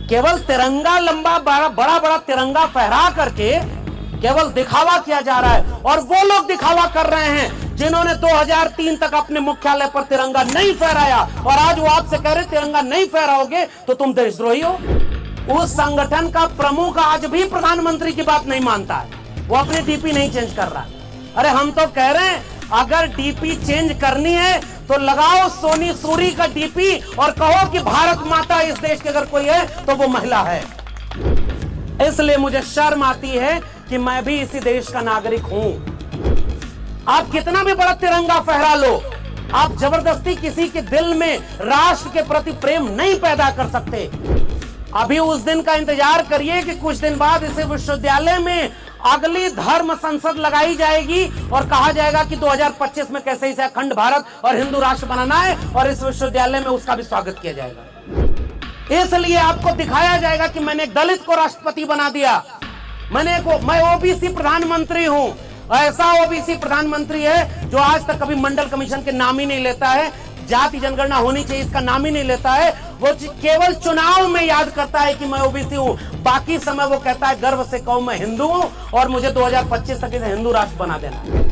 केवल तिरंगा लंबा बड़ा बड़ा तिरंगा फहरा करके केवल दिखावा किया जा रहा है। और वो लोग दिखावा कर रहे हैं जिन्होंने 2003 तक अपने मुख्यालय पर तिरंगा नहीं फहराया, और आज वो आपसे कह रहे तिरंगा नहीं फहराओगे तो तुम देशद्रोही हो। उस संगठन का प्रमुख आज भी प्रधानमंत्री की बात नहीं मानता है, वो अपनी डीपी नहीं चेंज कर रहा। अरे हम तो कह रहे हैं अगर डीपी चेंज करनी है तो लगाओ सोनी सूरी का डीपी और कहो कि भारत माता इस देश की अगर कोई है तो वो महिला है। इसलिए मुझे शर्म आती है कि मैं भी इसी देश का नागरिक हूं। आप कितना भी बड़ा तिरंगा फहरा लो, आप जबरदस्ती किसी के दिल में राष्ट्र के प्रति प्रेम नहीं पैदा कर सकते। अभी उस दिन का इंतजार करिए कि कुछ दिन बाद इस विश्वविद्यालय में अगली धर्म संसद लगाई जाएगी और कहा जाएगा कि 2025 में कैसे इसे अखंड भारत और हिंदू राष्ट्र बनाना है, और इस विश्वविद्यालय में उसका भी स्वागत किया जाएगा। इसलिए आपको दिखाया जाएगा कि मैंने एक दलित को राष्ट्रपति बना दिया, मैं ओबीसी प्रधानमंत्री हूं। ऐसा ओबीसी प्रधानमंत्री है जो आज तक कभी मंडल कमीशन के नाम ही नहीं लेता है, जाति जनगणना होनी चाहिए इसका नाम ही नहीं लेता है। वो केवल चुनाव में याद करता है कि मैं ओबीसी हूं, बाकी समय वो कहता है गर्व से कहूं मैं हिंदू हूं और मुझे 2025 तक इसे हिंदू राष्ट्र बना देना है।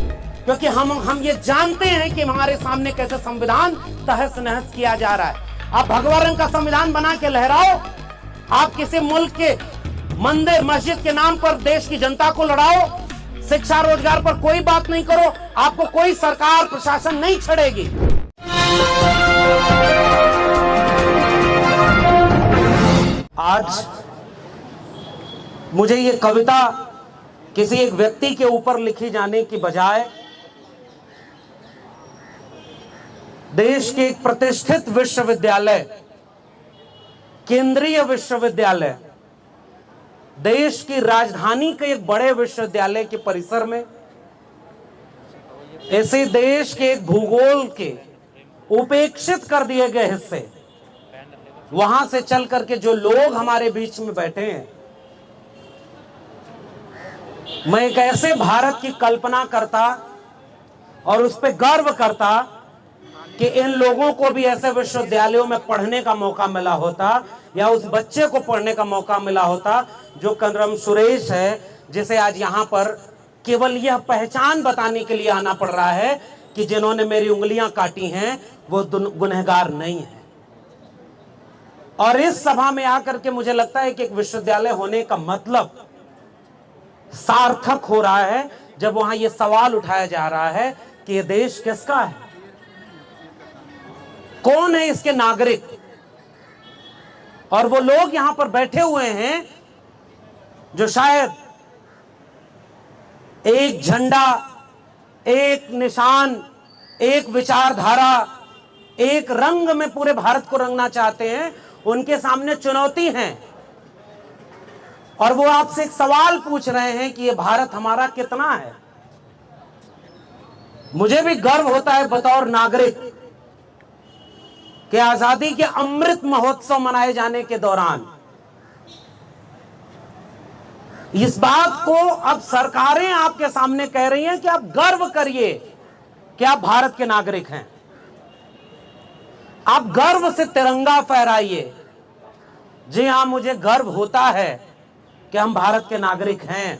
क्योंकि हम ये जानते हैं कि हमारे सामने कैसे संविधान तहस नहस किया जा रहा है। आप भगवा रंग का संविधान बना के लहराओ, आप किसी मुल्क के मंदिर मस्जिद के नाम पर देश की जनता को लड़ाओ, शिक्षा रोजगार पर कोई बात नहीं करो, आपको कोई सरकार प्रशासन नहीं छड़ेगी। आज मुझे ये कविता किसी एक व्यक्ति के ऊपर लिखी जाने की बजाय देश के एक प्रतिष्ठित विश्वविद्यालय, केंद्रीय विश्वविद्यालय, देश की राजधानी के एक बड़े विश्वविद्यालय के परिसर में, ऐसे देश के एक भूगोल के उपेक्षित कर दिए गए हिस्से, वहां से चल करके जो लोग हमारे बीच में बैठे हैं, मैं एक ऐसे भारत की कल्पना करता और उस पर गर्व करता कि इन लोगों को भी ऐसे विश्वविद्यालयों में पढ़ने का मौका मिला होता, या उस बच्चे को पढ़ने का मौका मिला होता जो कनरम सुरेश है, जिसे आज यहां पर केवल यह पहचान बताने के लिए आना पड़ रहा है कि जिन्होंने मेरी उंगलियां काटी हैं वो गुनहगार नहीं है। और इस सभा में आकर के मुझे लगता है कि एक विश्वविद्यालय होने का मतलब सार्थक हो रहा है जब वहां यह सवाल उठाया जा रहा है कि यह देश किसका है, कौन है इसके नागरिक। और वो लोग यहां पर बैठे हुए हैं जो शायद एक झंडा, एक निशान, एक विचारधारा, एक रंग में पूरे भारत को रंगना चाहते हैं, उनके सामने चुनौती है। और वो आपसे एक सवाल पूछ रहे हैं कि ये भारत हमारा कितना है। मुझे भी गर्व होता है बतौर नागरिक कि आजादी के अमृत महोत्सव मनाए जाने के दौरान इस बात को अब सरकारें आपके सामने कह रही हैं कि आप गर्व करिए कि आप भारत के नागरिक हैं, आप गर्व से तिरंगा फहराइए। जी हां, मुझे गर्व होता है कि हम भारत के नागरिक हैं।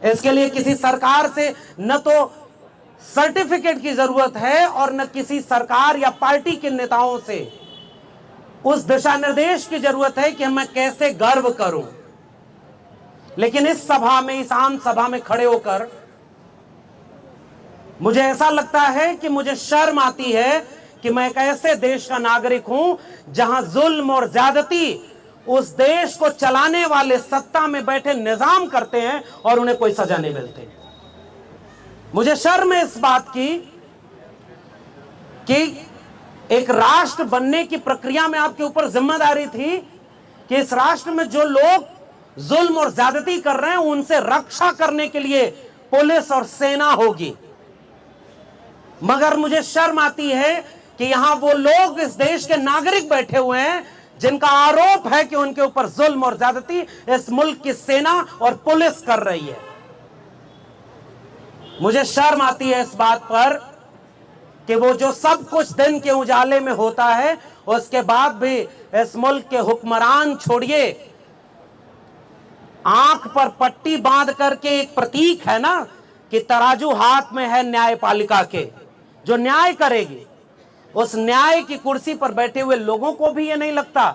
इसके लिए किसी सरकार से न तो सर्टिफिकेट की जरूरत है और न किसी सरकार या पार्टी के नेताओं से उस दिशा निर्देश की जरूरत है कि मैं कैसे गर्व करूं। लेकिन इस सभा में, इस आम सभा में खड़े होकर मुझे ऐसा लगता है कि मुझे शर्म आती है कि मैं एक ऐसे देश का नागरिक हूं जहां जुल्म और ज्यादती उस देश को चलाने वाले सत्ता में बैठे निजाम करते हैं और उन्हें कोई सजा नहीं मिलती। मुझे शर्म है इस बात की कि एक राष्ट्र बनने की प्रक्रिया में आपके ऊपर जिम्मेदारी थी कि इस राष्ट्र में जो लोग जुल्म और ज्यादती कर रहे हैं उनसे रक्षा करने के लिए पुलिस और सेना होगी। मगर मुझे शर्म आती है कि यहां वो लोग इस देश के नागरिक बैठे हुए हैं जिनका आरोप है कि उनके ऊपर जुल्म और ज्यादती इस मुल्क की सेना और पुलिस कर रही है। मुझे शर्म आती है इस बात पर कि वो जो सब कुछ दिन के उजाले में होता है उसके बाद भी इस मुल्क के हुक्मरान छोड़िए, आंख पर पट्टी बांध करके एक प्रतीक है ना कि तराजू हाथ में है न्यायपालिका के, जो न्याय करेगी, उस न्याय की कुर्सी पर बैठे हुए लोगों को भी ये नहीं लगता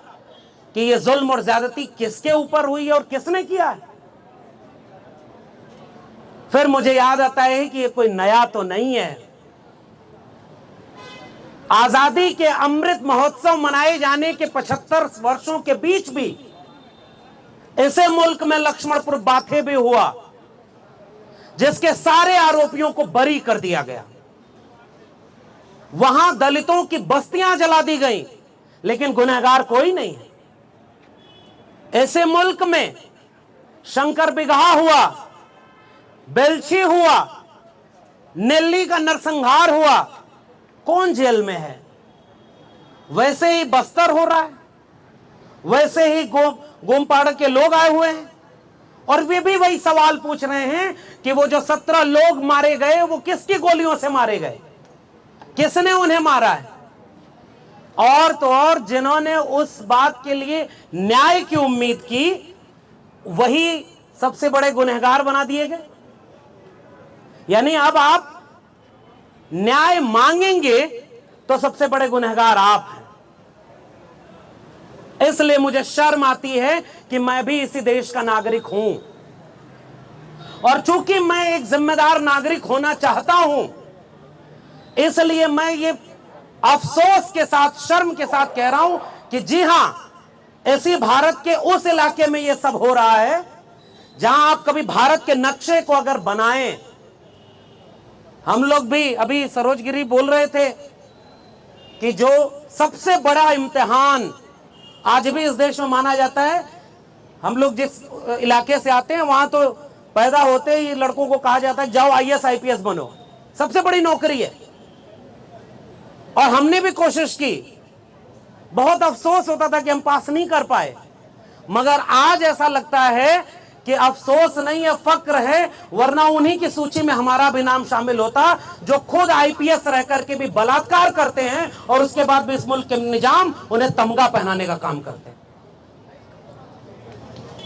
कि ये जुल्म और ज्यादती किसके ऊपर हुई है और किसने किया है। फिर मुझे याद आता है कि ये कोई नया तो नहीं है। आजादी के अमृत महोत्सव मनाए जाने के 75 वर्षों के बीच भी इसे मुल्क में लक्ष्मणपुर बाथे भी हुआ, जिसके सारे आरोपियों को बरी कर दिया गया। वहां दलितों की बस्तियां जला दी गईं, लेकिन गुनहगार कोई नहीं है। ऐसे मुल्क में शंकर बिगहा हुआ, बेलछी हुआ, नेल्ली का नरसंहार हुआ, कौन जेल में है? वैसे ही बस्तर हो रहा है, वैसे ही गोमपाड़ा के लोग आए हुए हैं और वे भी वही सवाल पूछ रहे हैं कि वो जो 17 लोग मारे गए वो किसकी गोलियों से मारे गए, किसने उन्हें मारा है? और तो और जिन्होंने उस बात के लिए न्याय की उम्मीद की, वही सबसे बड़े गुनहगार बना दिए गए। यानी अब आप न्याय मांगेंगे तो सबसे बड़े गुनहगार आप हैं। इसलिए मुझे शर्म आती है कि मैं भी इसी देश का नागरिक हूं, और चूंकि मैं एक जिम्मेदार नागरिक होना चाहता हूं, इसलिए मैं ये अफसोस के साथ, शर्म के साथ कह रहा हूं कि जी हां, इसी भारत के उस इलाके में ये सब हो रहा है जहां आप कभी भारत के नक्शे को अगर बनाएं। हम लोग भी अभी सरोजगिरी बोल रहे थे कि जो सबसे बड़ा इम्तिहान आज भी इस देश में माना जाता है, हम लोग जिस इलाके से आते हैं वहां तो पैदा होते ही लड़कों को कहा जाता है जाओ IAS IPS बनो, सबसे बड़ी नौकरी है। और हमने भी कोशिश की, बहुत अफसोस होता था कि हम पास नहीं कर पाए, मगर आज ऐसा लगता है कि अफसोस नहीं है, फक्र है, वरना उन्हीं की सूची में हमारा भी नाम शामिल होता जो खुद IPS रह करके भी बलात्कार करते हैं और उसके बाद भी इस मुल्क के निजाम उन्हें तमगा पहनाने का काम करते हैं।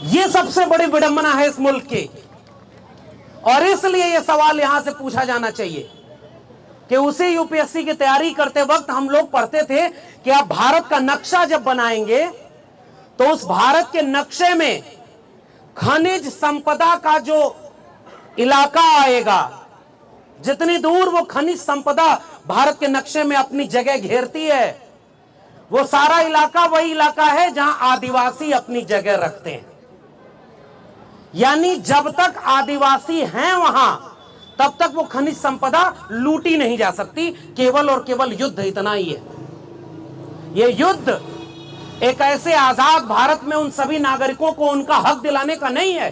ये सबसे बड़ी विडंबना है इस मुल्क की, और इसलिए यह सवाल यहां से पूछा जाना चाहिए कि उसी UPSC की तैयारी करते वक्त हम लोग पढ़ते थे कि आप भारत का नक्शा जब बनाएंगे तो उस भारत के नक्शे में खनिज संपदा का जो इलाका आएगा, जितनी दूर वो खनिज संपदा भारत के नक्शे में अपनी जगह घेरती है, वो सारा इलाका वही इलाका है जहां आदिवासी अपनी जगह रखते हैं। यानी जब तक आदिवासी हैं वहां, तब तक वो खनिज संपदा लूटी नहीं जा सकती। केवल और केवल युद्ध इतना ही है। ये युद्ध एक ऐसे आजाद भारत में उन सभी नागरिकों को उनका हक दिलाने का नहीं है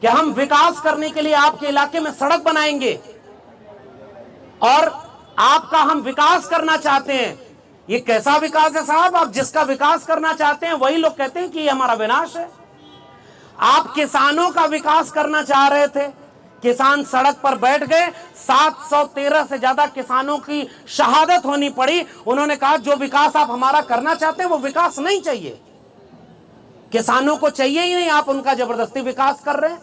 कि हम विकास करने के लिए आपके इलाके में सड़क बनाएंगे और आपका हम विकास करना चाहते हैं। ये कैसा विकास है साहब? आप जिसका विकास करना चाहते हैं वही लोग कहते हैं कि ये हमारा विनाश है। आप किसानों का विकास करना चाह रहे थे, किसान सड़क पर बैठ गए, 713 से ज्यादा किसानों की शहादत होनी पड़ी। उन्होंने कहा जो विकास आप हमारा करना चाहते हैं वो विकास नहीं चाहिए, किसानों को चाहिए ही नहीं, आप उनका जबरदस्ती विकास कर रहे हैं।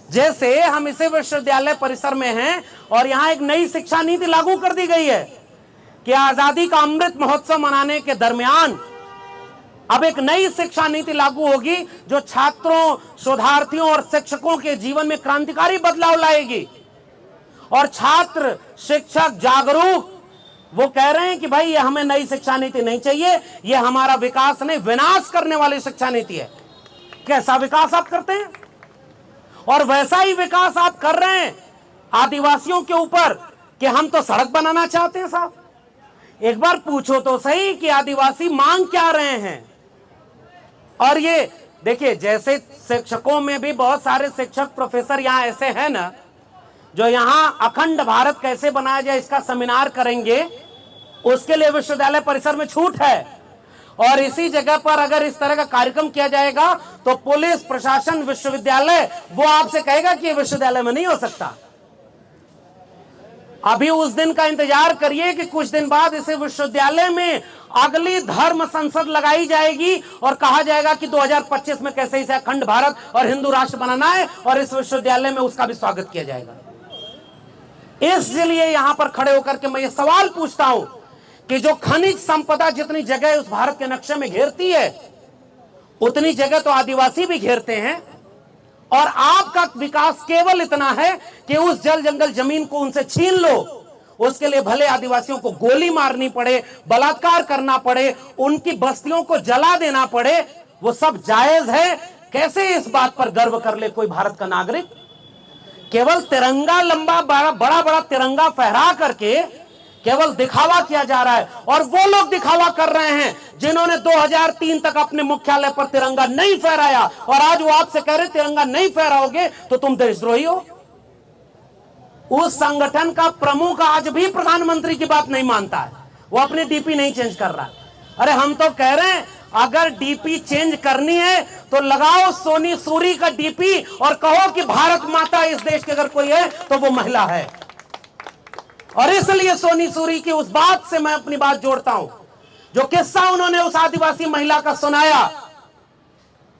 जैसे हम इसे विश्वविद्यालय परिसर में हैं और यहां एक नई शिक्षा नीति लागू कर दी गई है कि आजादी का अमृत महोत्सव मनाने के दरमियान अब एक नई शिक्षा नीति लागू होगी जो छात्रों, शोधार्थियों और शिक्षकों के जीवन में क्रांतिकारी बदलाव लाएगी। और छात्र, शिक्षक जागरूक, वो कह रहे हैं कि भाई ये हमें नई शिक्षा नीति नहीं चाहिए, ये हमारा विकास नहीं, विनाश करने वाली शिक्षा नीति है। कैसा विकास आप करते हैं? और वैसा ही विकास आप कर रहे हैं आदिवासियों के ऊपर कि हम तो सड़क बनाना चाहते हैं। साहब एक बार पूछो तो सही कि आदिवासी मांग क्या रहे हैं। और ये देखिए, जैसे शिक्षकों में भी बहुत सारे शिक्षक प्रोफेसर यहाँ ऐसे हैं ना, जो यहाँ अखंड भारत कैसे बनाया जाए इसका सेमिनार करेंगे, उसके लिए विश्वविद्यालय परिसर में छूट है। और इसी जगह पर अगर इस तरह का कार्यक्रम किया जाएगा तो पुलिस प्रशासन, विश्वविद्यालय वो आपसे कहेगा कि ये विश्वविद्यालय में नहीं हो सकता। अभी उस दिन का इंतजार करिए कि कुछ दिन बाद इसे विश्वविद्यालय में अगली धर्म संसद लगाई जाएगी और कहा जाएगा कि 2025 में कैसे इसे अखंड भारत और हिंदू राष्ट्र बनाना है और इस विश्वविद्यालय में उसका भी स्वागत किया जाएगा। इसलिए यहां पर खड़े होकर के मैं ये सवाल पूछता हूं कि जो खनिज संपदा जितनी जगह उस भारत के नक्शे में घेरती है, उतनी जगह तो आदिवासी भी घेरते हैं, और आपका विकास केवल इतना है कि उस जल जंगल जमीन को उनसे छीन लो। उसके लिए भले आदिवासियों को गोली मारनी पड़े, बलात्कार करना पड़े, उनकी बस्तियों को जला देना पड़े, वो सब जायज है। कैसे इस बात पर गर्व कर ले कोई भारत का नागरिक? केवल तिरंगा लंबा बड़ा बड़ा तिरंगा फहरा करके केवल दिखावा किया जा रहा है। और वो लोग दिखावा कर रहे हैं जिन्होंने 2003 तक अपने मुख्यालय पर तिरंगा नहीं फहराया, और आज वो आपसे कह रहे तिरंगा नहीं फहराओगे तो तुम देशद्रोही हो। उस संगठन का प्रमुख आज भी प्रधानमंत्री की बात नहीं मानता है, वो अपनी डीपी नहीं चेंज कर रहा। अरे हम तो कह रहे हैं अगर डीपी चेंज करनी है तो लगाओ सोनी सूरी का डीपी और कहो कि भारत माता इस देश की अगर कोई है तो वो महिला है। और इसलिए सोनी सूरी की उस बात से मैं अपनी बात जोड़ता हूं, जो किस्सा उन्होंने उस आदिवासी महिला का सुनाया।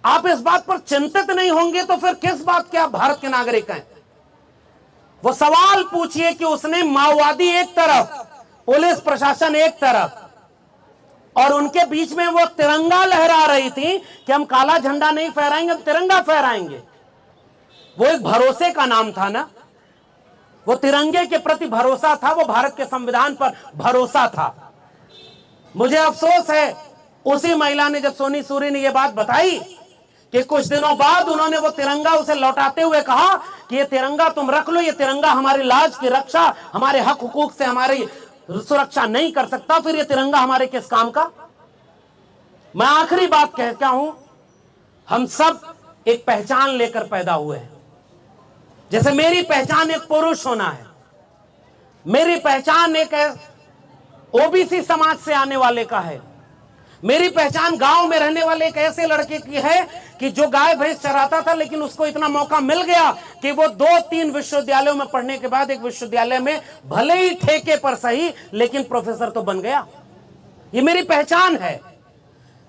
आप इस बात पर चिंतित नहीं होंगे तो फिर किस बात के आप भारत के नागरिक हैं? वो सवाल पूछिए कि उसने माओवादी एक तरफ, पुलिस प्रशासन एक तरफ, और उनके बीच में वो तिरंगा लहरा रही थी कि हम काला झंडा नहीं फहराएंगे, हम तिरंगा फहराएंगे। वो एक भरोसे का नाम था ना, वो तिरंगे के प्रति भरोसा था, वो भारत के संविधान पर भरोसा था। मुझे अफसोस है उसी महिला ने, जब सोनी सूरी ने ये बात बताई कि कुछ दिनों बाद उन्होंने वो तिरंगा उसे लौटाते हुए कहा कि ये तिरंगा तुम रख लो, ये तिरंगा हमारी लाज की रक्षा, हमारे हक हुकूक से हमारी सुरक्षा नहीं कर सकता, फिर ये तिरंगा हमारे किस काम का? मैं आखिरी बात कहता हूं, हम सब एक पहचान लेकर पैदा हुए हैं। जैसे मेरी पहचान एक पुरुष होना है, मेरी पहचान एक ओबीसी समाज से आने वाले का है, मेरी पहचान गांव में रहने वाले एक ऐसे लड़के की है कि जो गाय भैंस चराता था, लेकिन उसको इतना मौका मिल गया कि वो 2-3 विश्वविद्यालयों में पढ़ने के बाद एक विश्वविद्यालय में भले ही ठेके पर सही लेकिन प्रोफेसर तो बन गया। ये मेरी पहचान है।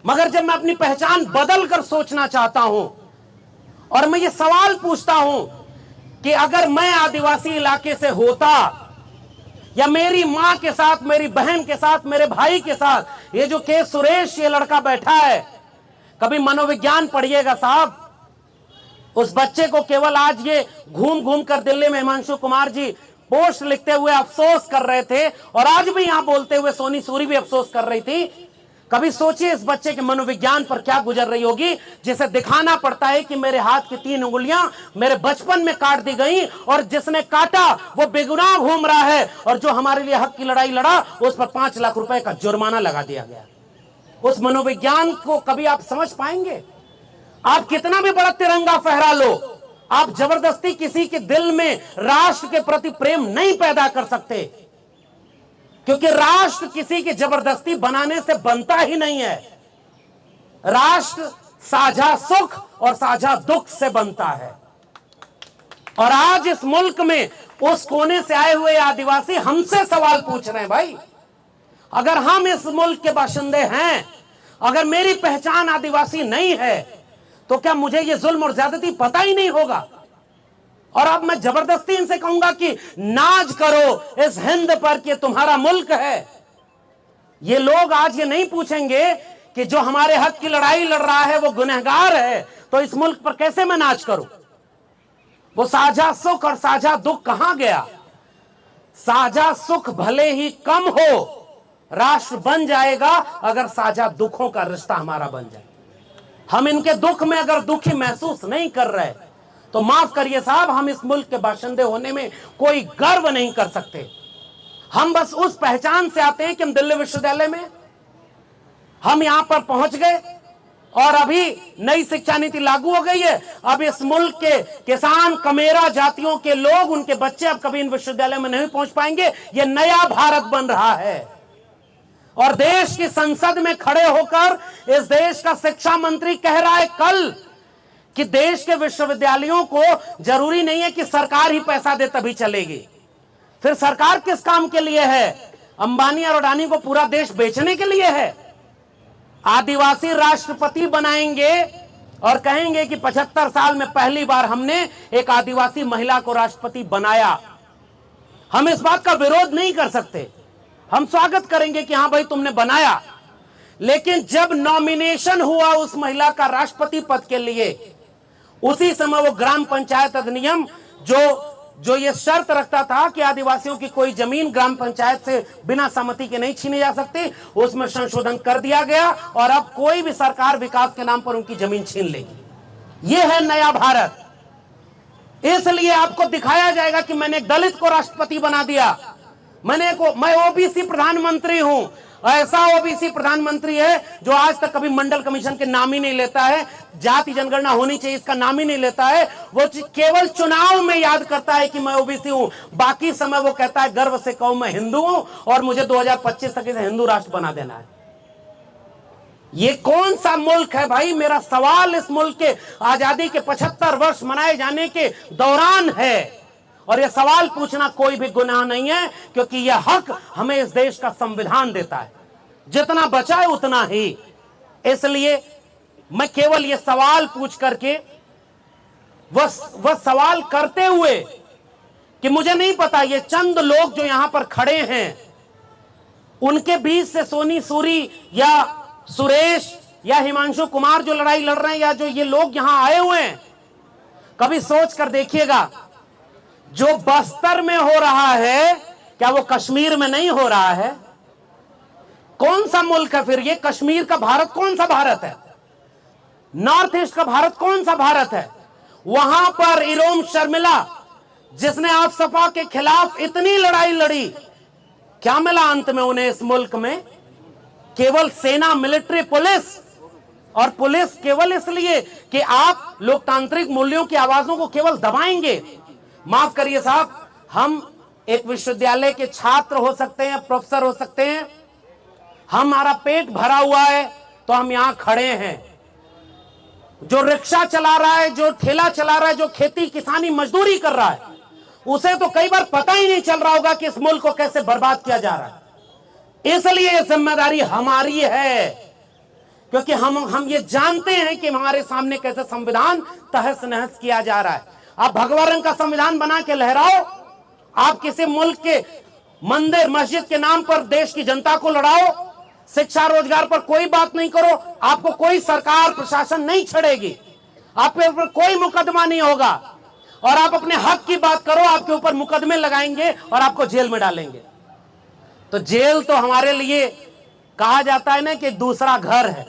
मगर जब मैं अपनी पहचान बदल कर सोचना चाहता हूं और मैं ये सवाल पूछता हूं कि अगर मैं आदिवासी इलाके से होता, या मेरी मां के साथ, मेरी बहन के साथ, मेरे भाई के साथ, ये जो के सुरेश ये लड़का बैठा है, कभी मनोविज्ञान पढ़िएगा साहब। उस बच्चे को केवल आज ये घूम घूम कर दिल्ली में हिमांशु कुमार जी पोस्ट लिखते हुए अफसोस कर रहे थे, और आज भी यहां बोलते हुए सोनी सूरी भी अफसोस कर रही थी। कभी सोचिए इस बच्चे के मनोविज्ञान पर क्या गुजर रही होगी, जिसे दिखाना पड़ता है कि मेरे हाथ की 3 उंगलियां मेरे बचपन में काट दी गई, और जिसने काटा वो बेगुनाह घूम रहा है, और जो हमारे लिए हक की लड़ाई लड़ा उस पर 5 लाख रुपए का जुर्माना लगा दिया गया। उस मनोविज्ञान को कभी आप समझ पाएंगे? आप कितना भी बड़ा तिरंगा फहरा लो, आप जबरदस्ती किसी के दिल में राष्ट्र के प्रति प्रेम नहीं पैदा कर सकते, क्योंकि राष्ट्र किसी की जबरदस्ती बनाने से बनता ही नहीं है। राष्ट्र साझा सुख और साझा दुख से बनता है। और आज इस मुल्क में उस कोने से आए हुए आदिवासी हमसे सवाल पूछ रहे हैं, भाई अगर हम इस मुल्क के बाशिंदे हैं, अगर मेरी पहचान आदिवासी नहीं है, तो क्या मुझे ये जुल्म और ज्यादती पता ही नहीं होगा? और अब मैं जबरदस्ती इनसे कहूंगा कि नाज करो इस हिंद पर कि तुम्हारा मुल्क है। ये लोग आज ये नहीं पूछेंगे कि जो हमारे हक की लड़ाई लड़ रहा है वो गुनहगार है, तो इस मुल्क पर कैसे मैं नाज करूं? वो साझा सुख और साझा दुख कहां गया? साझा सुख भले ही कम हो, राष्ट्र बन जाएगा अगर साझा दुखों का रिश्ता हमारा बन जाए। हम इनके दुख में अगर दुखी महसूस नहीं कर रहे तो माफ करिए साहब, हम इस मुल्क के बाशिंदे होने में कोई गर्व नहीं कर सकते। हम बस उस पहचान से आते हैं कि हम दिल्ली विश्वविद्यालय में हम यहां पर पहुंच गए, और अभी नई शिक्षा नीति लागू हो गई है। अब इस मुल्क के किसान, कमेरा जातियों के लोग, उनके बच्चे अब कभी इन विश्वविद्यालय में नहीं पहुंच पाएंगे। यह नया भारत बन रहा है। और देश की संसद में खड़े होकर इस देश का शिक्षा मंत्री कह रहा है कल कि देश के विश्वविद्यालयों को जरूरी नहीं है कि सरकार ही पैसा दे तभी चलेगी। फिर सरकार किस काम के लिए है? अंबानी और अडानी को पूरा देश बेचने के लिए है। आदिवासी राष्ट्रपति बनाएंगे और कहेंगे कि 75 साल में पहली बार हमने एक आदिवासी महिला को राष्ट्रपति बनाया। हम इस बात का विरोध नहीं कर सकते, हम स्वागत करेंगे कि हां भाई तुमने बनाया। लेकिन जब नॉमिनेशन हुआ उस महिला का राष्ट्रपति पद के लिए, उसी समय वो ग्राम पंचायत अधिनियम जो ये शर्त रखता था कि आदिवासियों की कोई जमीन ग्राम पंचायत से बिना सहमति के नहीं छीनी जा सकती, उसमें संशोधन कर दिया गया और अब कोई भी सरकार विकास के नाम पर उनकी जमीन छीन लेगी। ये है नया भारत। इसलिए आपको दिखाया जाएगा कि मैंने एक दलित को राष्ट्रपति बना दिया, मैं ओबीसी प्रधानमंत्री हूं। ऐसा ओबीसी प्रधानमंत्री है जो आज तक कभी मंडल कमीशन के नाम ही नहीं लेता है, जाति जनगणना होनी चाहिए इसका नाम ही नहीं लेता है। वो केवल चुनाव में याद करता है कि मैं ओबीसी हूं, बाकी समय वो कहता है गर्व से कहूं मैं हिंदू हूं और मुझे 2025 तक इसे हिंदू राष्ट्र बना देना है। ये कौन सा मुल्क है भाई? मेरा सवाल इस मुल्क के आजादी के 75 वर्ष मनाए जाने के दौरान है, और यह सवाल पूछना कोई भी गुनाह नहीं है, क्योंकि यह हक हमें इस देश का संविधान देता है, जितना बचाए उतना ही। इसलिए मैं केवल यह सवाल पूछ करके वह सवाल करते हुए कि मुझे नहीं पता ये चंद लोग जो यहां पर खड़े हैं उनके बीच से सोनी सूरी या सुरेश या हिमांशु कुमार जो लड़ाई लड़ रहे हैं, या जो ये लोग यहां आए हुए हैं, कभी सोच कर देखिएगा जो बस्तर में हो रहा है क्या वो कश्मीर में नहीं हो रहा है? कौन सा मुल्क है फिर ये? कश्मीर का भारत कौन सा भारत है? नॉर्थ ईस्ट का भारत कौन सा भारत है? वहां पर इरोम शर्मिला जिसने आप सपा के खिलाफ इतनी लड़ाई लड़ी, क्या मिला अंत में उन्हें इस मुल्क में? केवल सेना, मिलिट्री, पुलिस। और पुलिस केवल इसलिए कि आप लोकतांत्रिक मूल्यों की आवाजों को केवल दबाएंगे। माफ करिए साहब, हम एक विश्वविद्यालय के छात्र हो सकते हैं, प्रोफेसर हो सकते हैं, हमारा पेट भरा हुआ है तो हम यहां खड़े हैं। जो रिक्शा चला रहा है, जो ठेला चला रहा है, जो खेती किसानी मजदूरी कर रहा है, उसे तो कई बार पता ही नहीं चल रहा होगा कि इस मुल्क को कैसे बर्बाद किया जा रहा है। इसलिए यह जिम्मेदारी हमारी है, क्योंकि हम ये जानते हैं कि हमारे सामने कैसे संविधान तहस नहस किया जा रहा है। आप भगवा रंग का संविधान बना के लहराओ, आप किसी मुल्क के मंदिर मस्जिद के नाम पर देश की जनता को लड़ाओ, शिक्षा रोजगार पर कोई बात नहीं करो, आपको कोई सरकार प्रशासन नहीं छड़ेगी, आप पे ऊपर कोई मुकदमा नहीं होगा, और आप अपने हक की बात करो, आपके ऊपर मुकदमे लगाएंगे और आपको जेल में डालेंगे। तो जेल तो हमारे लिए कहा जाता है ना कि दूसरा घर है।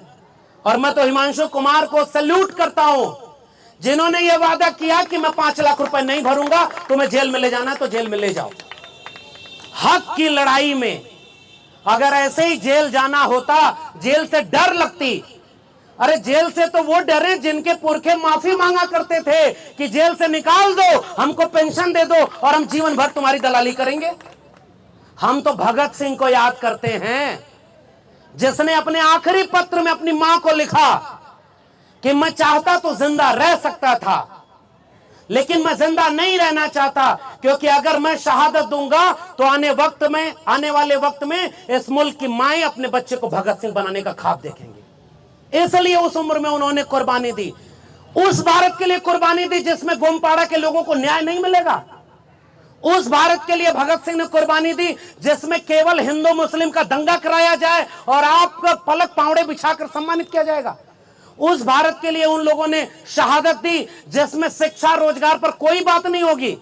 और मैं तो हिमांशु कुमार को सैल्यूट करता हूं जिन्होंने यह वादा किया कि मैं 5 लाख रुपए नहीं भरूंगा, तुम्हें जेल में ले जाना है तो जेल में ले जाओ। हक की लड़ाई में अगर ऐसे ही जेल जाना होता, जेल से डर लगती। अरे जेल से तो वो डरे जिनके पुरखे माफी मांगा करते थे कि जेल से निकाल दो, हमको पेंशन दे दो और हम जीवन भर तुम्हारी दलाली करेंगे। हम तो भगत सिंह को याद करते हैं जिसने अपने आखिरी पत्र में अपनी मां को लिखा कि मैं चाहता तो जिंदा रह सकता था, लेकिन मैं जिंदा नहीं रहना चाहता, क्योंकि अगर मैं शहादत दूंगा तो आने वाले वक्त में इस मुल्क की माएं अपने बच्चे को भगत सिंह बनाने का ख्वाब देखेंगे। इसलिए उस उम्र में उन्होंने कुर्बानी दी, उस भारत के लिए कुर्बानी दी जिसमें गोमपाड़ा के लोगों को न्याय नहीं मिलेगा। उस भारत के लिए भगत सिंह ने कुर्बानी दी जिसमें केवल हिंदू मुस्लिम का दंगा कराया जाए और आपका पलक पावड़े बिछाकर सम्मानित किया जाएगा। उस भारत के लिए उन लोगों ने शहादत दी जिसमें शिक्षा रोजगार पर कोई बात नहीं होगी।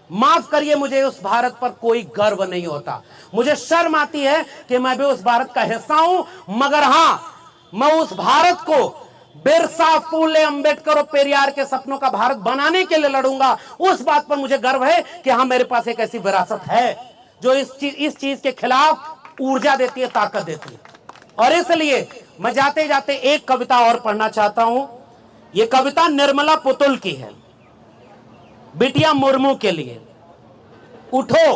माफ करिए, मुझे उस भारत पर कोई गर्व नहीं होता, मुझे शर्म आती है कि मैं भी उस भारत का हिस्सा हूं, मगर हां, मैं उस भारत को बिरसा, फूले, अंबेडकर और पेरियार के सपनों का भारत बनाने के लिए लड़ूंगा। उस बात पर मुझे गर्व है कि हां, मेरे पास एक ऐसी विरासत है जो इस चीज के खिलाफ ऊर्जा देती है, ताकत देती है। और इसलिए मैं जाते जाते एक कविता और पढ़ना चाहता हूं। यह कविता निर्मला पुतुल की है, बिटिया मुर्मू के लिए। उठो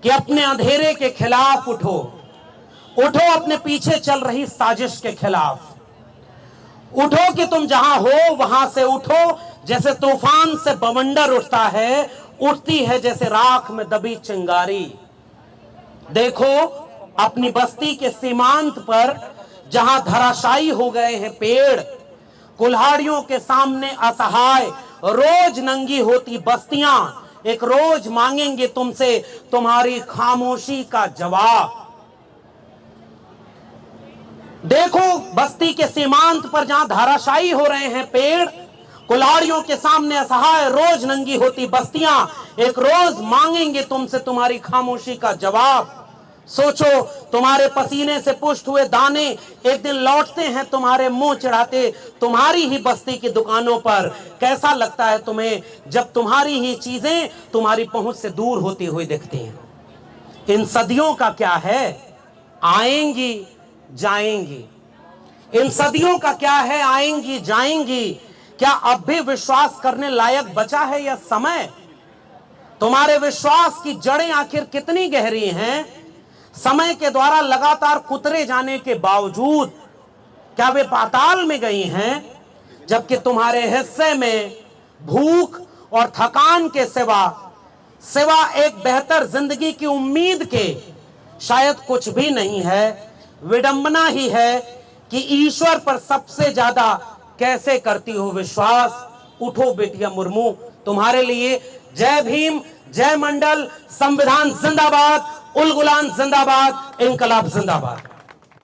कि अपने अंधेरे के खिलाफ उठो, उठो अपने पीछे चल रही साजिश के खिलाफ, उठो कि तुम जहां हो वहां से उठो, जैसे तूफान से बवंडर उठता है, उठती है जैसे राख में दबी चिंगारी। देखो अपनी बस्ती के सीमांत पर जहां धराशायी हो गए हैं पेड़, कुल्हाड़ियों के सामने असहाय रोज नंगी होती बस्तियां एक रोज मांगेंगे तुमसे तुम्हारी खामोशी का जवाब। देखो बस्ती के सीमांत पर जहां धराशायी हो रहे हैं पेड़, कुल्हाड़ियों के सामने असहाय रोज नंगी होती बस्तियां एक रोज मांगेंगे तुमसे तुम्हारी खामोशी का जवाब। सोचो तुम्हारे पसीने से पुष्ट हुए दाने एक दिन लौटते हैं तुम्हारे मुंह चढ़ाते तुम्हारी ही बस्ती की दुकानों पर। कैसा लगता है तुम्हें जब तुम्हारी ही चीजें तुम्हारी पहुंच से दूर होती हुई दिखती हैं? इन सदियों का क्या है, आएंगी जाएंगी। इन सदियों का क्या है, आएंगी जाएंगी। क्या अब भी विश्वास करने लायक बचा है यह समय? तुम्हारे विश्वास की जड़ें आखिर कितनी गहरी हैं? समय के द्वारा लगातार कुतरे जाने के बावजूद क्या वे पाताल में गई हैं? जबकि तुम्हारे हिस्से में भूख और थकान के सिवा एक बेहतर जिंदगी की उम्मीद के शायद कुछ भी नहीं है। विडंबना ही है कि ईश्वर पर सबसे ज्यादा कैसे करती हो विश्वास। उठो बेटिया मुर्मू, तुम्हारे लिए जय भीम, जय मंडल, संविधान जिंदाबाद, उल गुलान जिंदाबाद, इनकलाब जिंदाबाद।